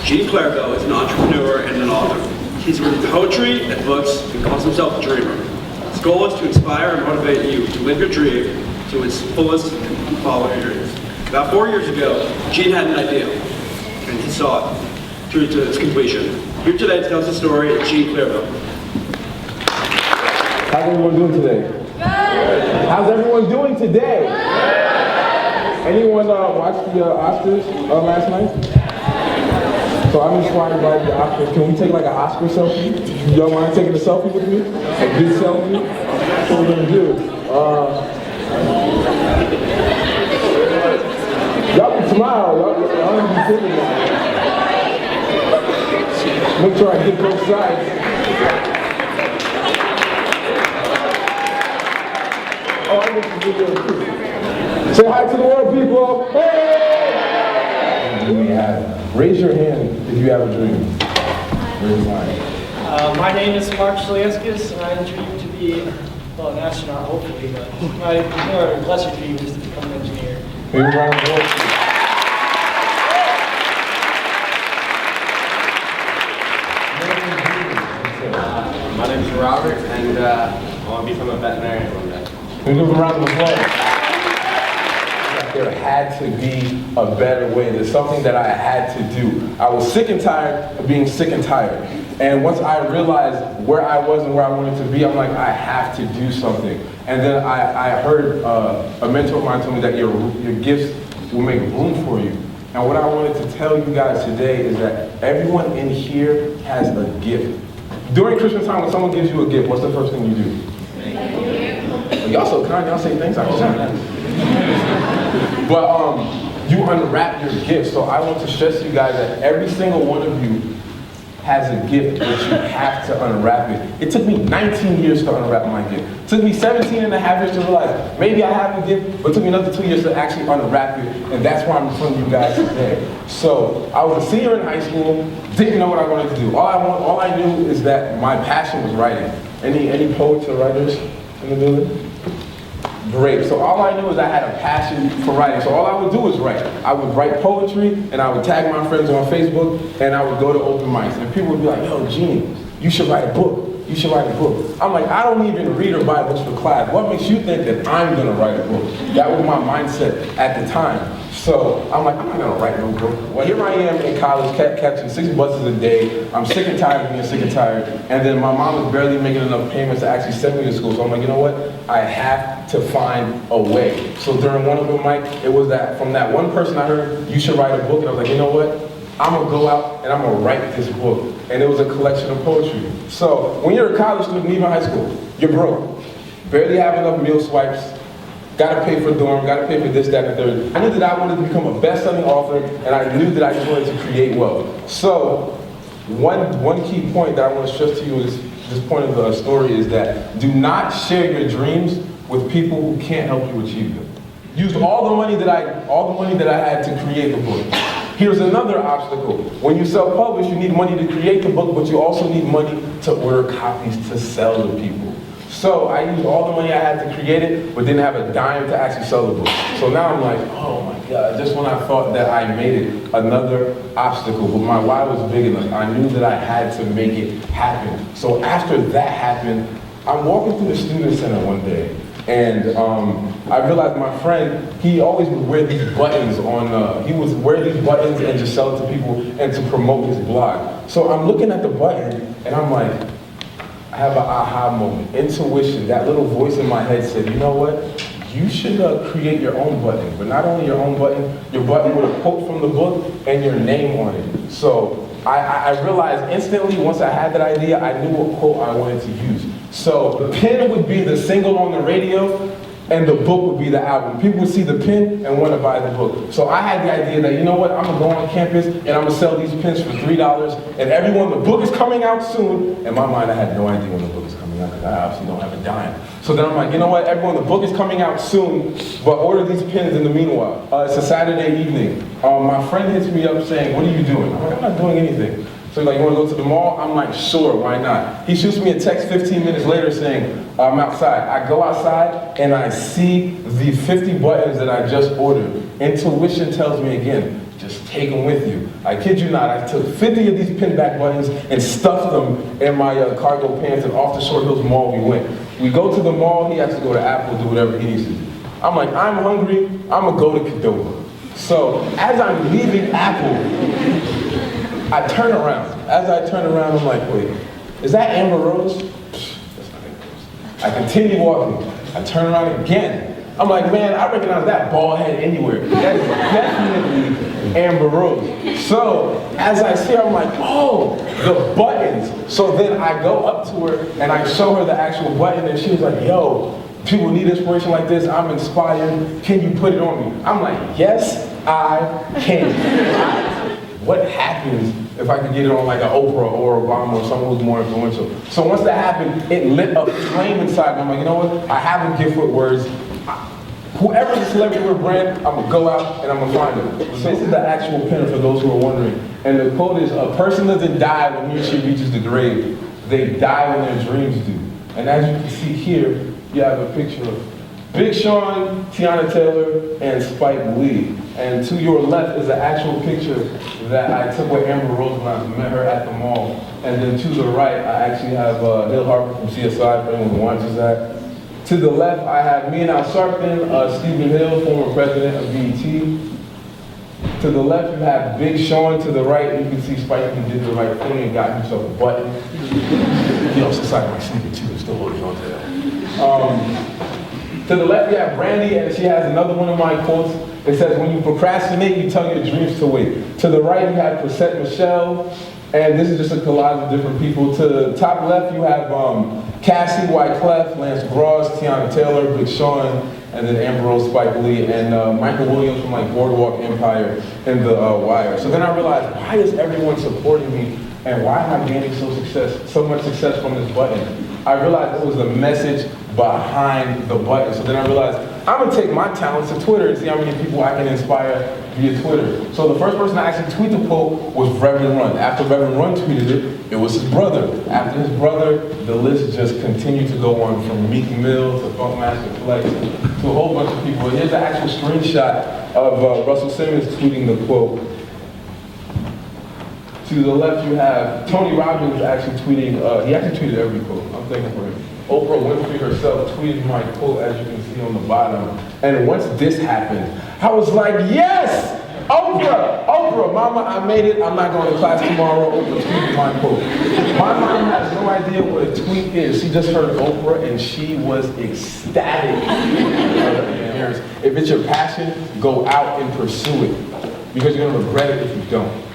Gene Clervil is an entrepreneur and an author. He's written poetry and books and calls himself a dreamer. His goal is to inspire and motivate you to live your dream to its fullest and follow your dreams. About 4 years ago, Gene had an idea, and he saw it through to its completion. Here today to tell us the story of Gene Clervil. How's everyone doing today? Good. How's everyone doing today? Good. Anyone watch the Oscars last night? So I'm inspired by the Oscars. Can we take like an Oscar selfie? Y'all mind taking a selfie with me? A good selfie? That's what we're gonna do. Y'all can smile. Y'all can be sitting there. Make sure I get both sides. Oh, I get the video too. Say hi to the world, people. Hey! Do we have? Raise your hand if you have a dream. Raise your hand. My name is Mark Shaliaskis, and I dream to be, well, an astronaut, hopefully, but my more lesser dream is to become an engineer. Maybe round of applause. My name is Robert, and I want to become a veterinarian one day. Give a round of applause. There had to be a better way. There's something that I had to do. I was sick and tired of being sick and tired. And once I realized where I was and where I wanted to be, I'm like, I have to do something. And then I heard a mentor of mine tell me that your gifts will make room for you. And what I wanted to tell you guys today is that everyone in here has a gift. During Christmas time, when someone gives you a gift, what's the first thing you do? Thank you. Y'all so kind, y'all say thanks all the time. But you unwrap your gift. So I want to stress to you guys that every single one of you has a gift, but you have to unwrap it. It took me 19 years to unwrap my gift. It took me 17 and a half years to realize maybe I have a gift, but it took me another 2 years to actually unwrap it, and that's why I'm in front of you guys today. So I was a senior in high school, didn't know what I wanted to do. All I knew is that my passion was writing. Any poets or writers in the building? Great. So all I knew is I had a passion for writing. So all I would do was write. I would write poetry, and I would tag my friends on Facebook, and I would go to open mics. And people would be like, yo, Gene, you should write a book. You should write a book. I'm like, I don't even read or buy books for class. What makes you think that I'm going to write a book? That was my mindset at the time. So I'm like, I'm not going to write no book. Well, here I am in college, catching 6 buses a day. I'm sick and tired of being sick and tired. And then my mom was barely making enough payments to actually send me to school. So I'm like, you know what? I have to find a way. So during one open mic, it was that from that one person I heard, you should write a book. And I was like, you know what? I'm going to go out and I'm going to write this book. And it was a collection of poetry. So when you're a college student, even high school, you're broke. Barely have enough meal swipes. Got to pay for dorm, got to pay for this, that, and the third. I knew that I wanted to become a best-selling author, and I knew that I just wanted to create wealth. So one key point that I want to stress to you is this point of the story is that do not share your dreams with people who can't help you achieve them. Used all the money that I had to create the book. Here's another obstacle. When you self-publish, you need money to create the book, but you also need money to order copies to sell to people. So I used all the money I had to create it, but didn't have a dime to actually sell the book. So now I'm like, oh my God, just when I thought that I made it, another obstacle, but my why was big enough. I knew that I had to make it happen. So after that happened, I'm walking through the student center one day, and I realized my friend, he always would wear these buttons on, he would wear these buttons and just sell it to people and to promote his blog. So I'm looking at the button, and I'm like, I have an aha moment, intuition. That little voice in my head said, you know what? You should create your own button, but not only your own button, your button with a quote from the book and your name on it. So I realized instantly once I had that idea, I knew what quote I wanted to use. So the pin would be the single on the radio, and the book would be the album. People would see the pin and want to buy the book. So I had the idea that, you know what, I'm going to go on campus and I'm going to sell these pins for $3, and everyone, the book is coming out soon. In my mind, I had no idea when the book is coming out, because I obviously don't have a dime. So then I'm like, you know what, everyone, the book is coming out soon, but order these pins in the meanwhile. It's a Saturday evening. My friend hits me up saying, what are you doing? I'm like, I'm not doing anything. So he's like, you wanna go to the mall? I'm like, sure, why not? He shoots me a text 15 minutes later saying, I'm outside. I go outside and I see the 50 buttons that I just ordered. Intuition tells me again, just take them with you. I kid you not, I took 50 of these pinback buttons and stuffed them in my cargo pants, and off to Short Hills Mall we went. We go to the mall, he has to go to Apple, do whatever he needs to do. I'm like, I'm hungry, I'm gonna go to Qdoba. So as I'm leaving Apple, I turn around. As I turn around, I'm like, wait, is that Amber Rose? That's not Amber Rose. I continue walking. I turn around again. I'm like, man, I recognize that bald head anywhere. That's definitely Amber Rose. So as I see her, I'm like, oh, the buttons. So then I go up to her and I show her the actual button, and she was like, yo, people need inspiration like this. I'm inspired. Can you put it on me? I'm like, yes, I can. What happens if I could get it on like an Oprah or Obama or someone who's more influential? So once that happened, it lit up a flame inside me. I'm like, you know what? I have a gift with words. Whoever's a celebrity with a brand, I'm gonna go out and I'm gonna find them. So this is the actual pin for those who are wondering. And the quote is, a person doesn't die when he or she reaches the grave. They die when their dreams do. And as you can see here, you have a picture of Big Sean, Tiana Taylor, and Spike Lee. And to your left is the actual picture that I took with Amber Rose when I met her at the mall. And then to the right, I actually have Hill Harper from CSI, for anyone who watches that. To the left, I have me and Al Sharpton, Stephen Hill, former president of BET. To the left, you have Big Sean. To the right, you can see Spike Lee did the right thing and got himself a button. He also signed my sneaker too, still holding on to that. To the left, you have Brandy, and she has another one of my quotes. It says, when you procrastinate, you tell your dreams to wait. To the right, you have Chrisette Michelle, and this is just a collage of different people. To the top left, you have Cassie, Wyclef, Lance Gross, Tiana Taylor, Big Sean, and then Amber Rose, Spike Lee, and Michael Williams from like Boardwalk Empire and The Wire. So then I realized, why is everyone supporting me, and why am I gaining so much success from this button? I realized it was the message behind the button. So then I realized, I'm gonna take my talents to Twitter and see how many people I can inspire via Twitter. So the first person to actually tweet the quote was Reverend Run. After Reverend Run tweeted it, it was his brother. After his brother, the list just continued to go on, from Meek Mill to Funkmaster Flex to a whole bunch of people. Here's the actual screenshot of Russell Simmons tweeting the quote. To the left, you have Tony Robbins actually tweeting, he actually tweeted every quote. I'm thankful for him. Oprah Winfrey herself tweeted my quote, as you can see on the bottom. And once this happened, I was like, yes! Oprah, mama, I made it. I'm not going to class tomorrow. Oprah tweeted my quote. My mom has no idea what a tweet is. She just heard Oprah and she was ecstatic. If it's your passion, go out and pursue it, because you're going to regret it if you don't.